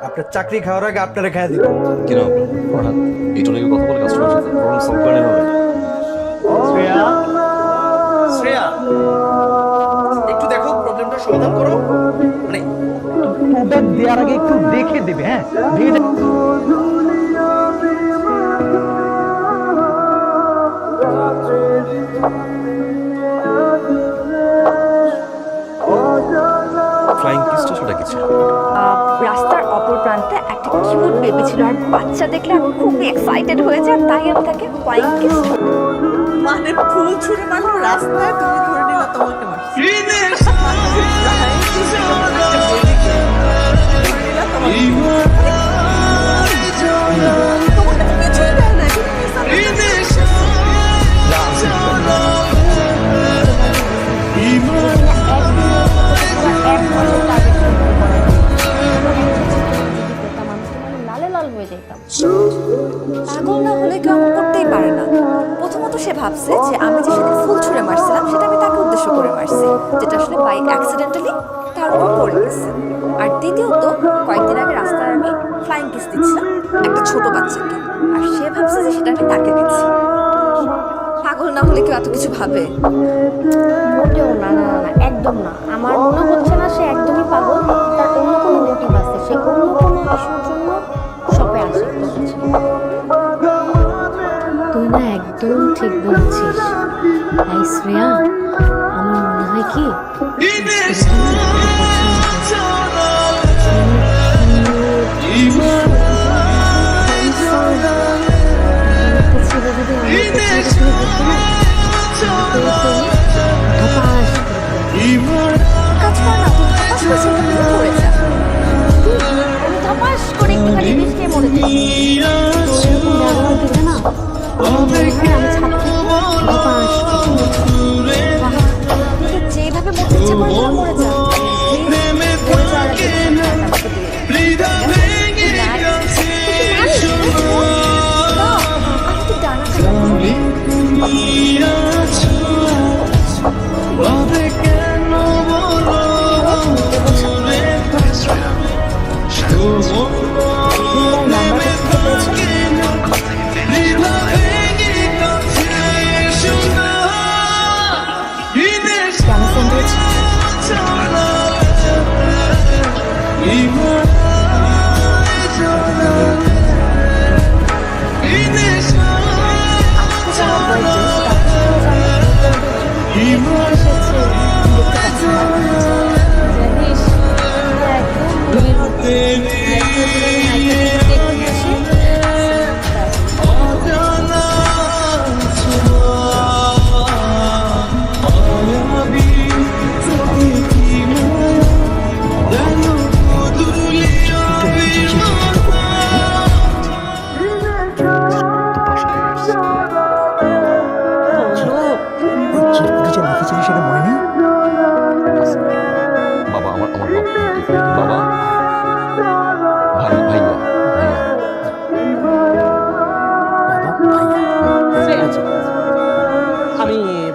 আপনার চাকরি খাওয়ার আগে আপনারা খাইয়া দিব কেন ফরহাদ একটু নাকি কথা বলে কাস্টমার সাথে প্রবলেম সলভ করে নেওয়া হবে। শ্রেয়া শ্রেয়া একটু দেখো প্রবলেমটা সমাধান করো মানে প্রোডাক্ট দেওয়ার আগে একটু দেখে দেবে হ্যাঁ ফ্লাইং কিসটা সেটা কি ছিল? রাস্তার অপর প্রান্তে একটা কিউট বেবি ছিল আর বাচ্চা দেখলে আমি খুব এক্সাইটেড হয়ে যায় তাই আমি তাকে ফ্লাইং কিস মানে ফুল ছুঁড়ে মারলো রাস্তায় তুমি ধরে নিলা তোমাকে পাগল না হলে কেউ করতেই পারে না। প্রথমত সে ভাবছে যে আমি যে সেদিন ফুল ছুঁড়ে মারছিলাম সেটা আমি তাকে উদ্দেশ্য করে মারছি, যেটা আসলে বাই অ্যাক্সিডেন্টালি তার উপর পড়ে গেছে। আর দ্বিতীয়ত কয়েকদিন আগে রাস্তায় আমি ফ্লাইং কিস দিচ্ছিলাম একটা ছোট বাচ্চাকে, আর সে ভাবছে যে সেটা আমি তাকে দিচ্ছি। পাগল না হলে কেউ এত কিছু ভাবে? মোটেও না, না না না, একদম না। আমার মনে হচ্ছে না সে একদমই পাগল, তার অন্য কোনো মোটিভ আছে, সে অন্য কোনো ইস্যুর জন্য শপে আসে। তুই না একদম ঠিক বলছিস। তাই শ্রেয়া, আমার মনে হয় কি যেভাবে মরতে ইচ্ছে করে মরে যা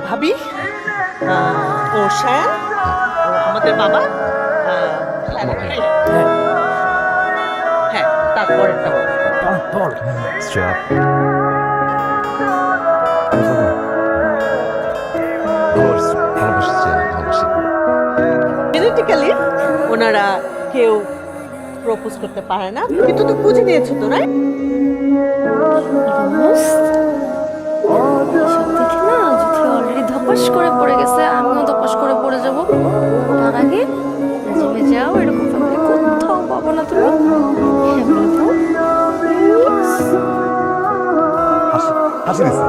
ভাবি ও শ্যাম আমাদের বাবা হ্যাঁ তারপরেরটা শ্রেয়া জেনেটিক্যালি ওনারা কেউ প্রপোজ করতে পারে না, কিন্তু তো বুঝে নিয়েছো তো রাইট? ধপাস করে পড়ে গেছে, আমিও ধপাস করে পড়ে যাব। তার আগে জমে যাও, এরকম ফ্যামিলি কোথাও পাবো না তুমি। হাসি দিছে,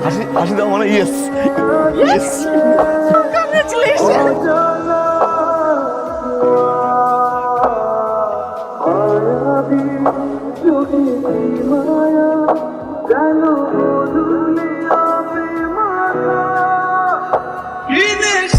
হাসি হাসি দাও মানে ইয়েস ইয়েস কংগ্রাচুলেশন। Inês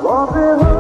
কবে